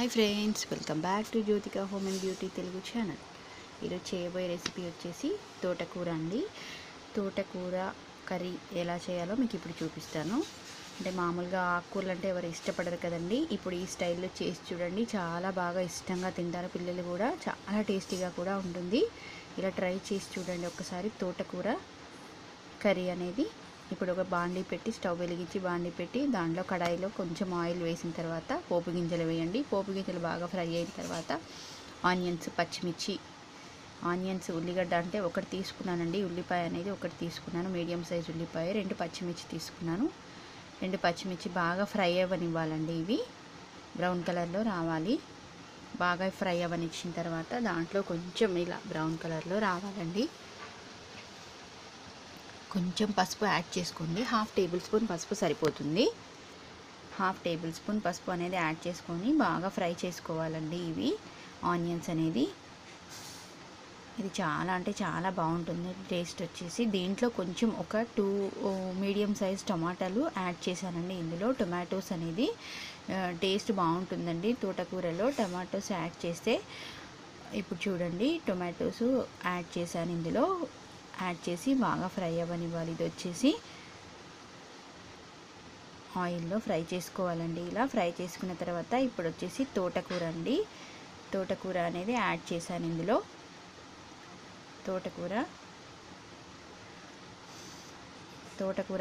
Hi friends, welcome back to Jyothika home and beauty Telugu channel. ఈరోజు చేయబోయే recipe వచ్చేసి తోటకూర అండి. తోటకూర కర్రీ ఎలా చేయాలో మీకు ఇప్పుడు చూపిస్తాను. అంటే మామూలుగా ఆకుకూరలు అంటే ఎవరు ఇష్టపడరు కదండి. ఇప్పుడు ఈ స్టైల్లో చేసి చూడండి, చాలా బాగా ఇష్టంగా తింటారు పిల్లలు కూడా. చాలా టేస్టీగా కూడా ఉంటుంది. ఇలా ట్రై చేసి చూడండి ఒకసారి తోటకూర కర్రీ అనేది. ఇప్పుడు ఒక బాండీ పెట్టి, స్టవ్ వెలిగించి బాండీ పెట్టి, దాంట్లో కడాయిలో కొంచెం ఆయిల్ వేసిన తర్వాత పోపు గింజలు వేయండి. పోపు గింజలు బాగా ఫ్రై అయిన తర్వాత ఆనియన్స్, పచ్చిమిర్చి, ఉల్లిగడ్డ అంటే ఒకటి తీసుకున్నానండి. ఉల్లిపాయ అనేది ఒకటి తీసుకున్నాను, మీడియం సైజ్ ఉల్లిపాయ. 2 పచ్చిమిర్చి తీసుకున్నాను. 2 పచ్చిమిర్చి బాగా ఫ్రై అవ్వనివ్వాలండి. ఇవి బ్రౌన్ కలర్లో రావాలి. బాగా ఫ్రై అవ్వనిచ్చిన తర్వాత దాంట్లో కొంచెం ఇలా బ్రౌన్ కలర్లో రావాలండి. కొంచెం పసుపు యాడ్ చేసుకోండి. 1/2 టేబుల్ స్పూన్ పసుపు సరిపోతుంది. 1/2 టేబుల్ స్పూన్ పసుపు అనేది యాడ్ చేసుకొని బాగా ఫ్రై చేసుకోవాలండి. ఇవి ఆనియన్స్ అనేది ఇది చాలా అంటే చాలా బాగుంటుంది టేస్ట్ వచ్చేసి. దీంట్లో కొంచెం ఒక 2 మీడియం సైజ్ టమాటాలు యాడ్ చేశానండి. ఇందులో టొమాటోస్ అనేది టేస్ట్ బాగుంటుందండి తోటకూరలో. టమాటోస్ యాడ్ చేస్తే, ఇప్పుడు చూడండి టొమాటోస్ యాడ్ చేశాను. ఇందులో యాడ్ చేసి బాగా ఫ్రై అవ్వనివ్వాలి. ఇది వచ్చేసి ఆయిల్లో ఫ్రై చేసుకోవాలండి. ఇలా ఫ్రై చేసుకున్న తర్వాత ఇప్పుడు వచ్చేసి తోటకూర అండి. తోటకూర అనేది యాడ్ చేశాను ఇందులో. తోటకూర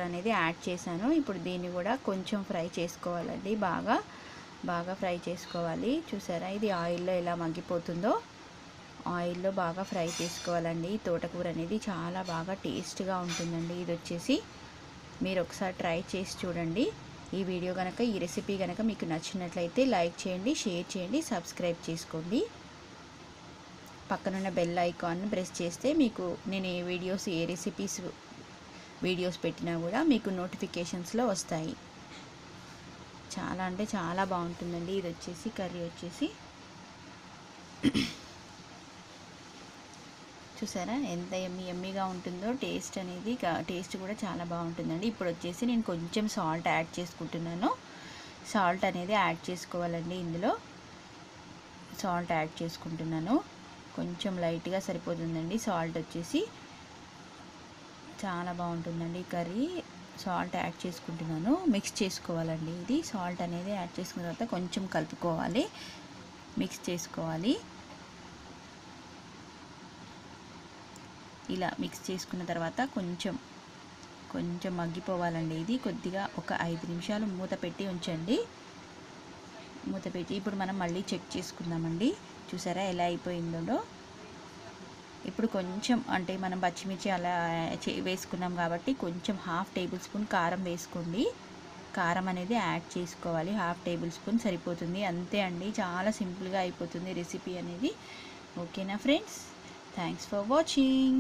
అనేది యాడ్ చేశాను. ఇప్పుడు దీన్ని కూడా కొంచెం ఫ్రై చేసుకోవాలండి. బాగా ఫ్రై చేసుకోవాలి. చూసారా ఇది ఆయిల్లో ఎలా మగ్గిపోతుందో. ఆయిల్లో బాగా ఫ్రై చేసుకోవాలండి. తోటకూర అనేది చాలా బాగా టేస్ట్గా ఉంటుందండి. ఇది వచ్చేసి మీరు ఒకసారి ట్రై చేసి చూడండి. ఈ వీడియో కనుక, ఈ రెసిపీ కనుక మీకు నచ్చినట్లయితే లైక్ చేయండి, షేర్ చేయండి, సబ్స్క్రైబ్ చేసుకోండి. పక్కనున్న బెల్ ఐకాన్ ప్రెస్ చేస్తే మీకు నేను ఏ రెసిపీస్ వీడియోస్ పెట్టినా కూడా మీకు నోటిఫికేషన్స్లో వస్తాయి. చాలా అంటే చాలా బాగుంటుందండి. ఇది వచ్చేసి కర్రీ వచ్చేసి చూసారా ఎంత ఎమ్మీగా ఉంటుందో. టేస్ట్ కూడా చాలా బాగుంటుందండి. ఇప్పుడు వచ్చేసి నేను కొంచెం సాల్ట్ యాడ్ చేసుకుంటున్నాను. సాల్ట్ అనేది యాడ్ చేసుకోవాలండి. ఇందులో సాల్ట్ యాడ్ చేసుకుంటున్నాను. కొంచెం లైట్గా సరిపోతుందండి సాల్ట్ వచ్చేసి. చాలా బాగుంటుందండి కర్రీ. సాల్ట్ యాడ్ చేసుకుంటున్నాను. మిక్స్ చేసుకోవాలండి. ఇది సాల్ట్ అనేది యాడ్ చేసుకున్న తర్వాత కొంచెం కలుపుకోవాలి, మిక్స్ చేసుకోవాలి. ఇలా మిక్స్ చేసుకున్న తర్వాత కొంచెం మగ్గిపోవాలండి. ఇది కొద్దిగా ఒక 5 నిమిషాలు మూత పెట్టి ఉంచండి. మూత పెట్టి ఇప్పుడు మనం మళ్ళీ చెక్ చేసుకుందామండి. చూసారా ఎలా అయిపోయిందో. ఇప్పుడు కొంచెం అంటే మనం పచ్చిమిర్చి అలా వేసుకున్నాం కాబట్టి కొంచెం 1/2 టేబుల్ స్పూన్ కారం వేసుకోండి. కారం అనేది యాడ్ చేసుకోవాలి. 1/2 టేబుల్ స్పూన్ సరిపోతుంది. అంతే అండి, చాలా సింపుల్గా అయిపోతుంది రెసిపీ అనేది. ఓకేనా ఫ్రెండ్స్? Thanks for watching.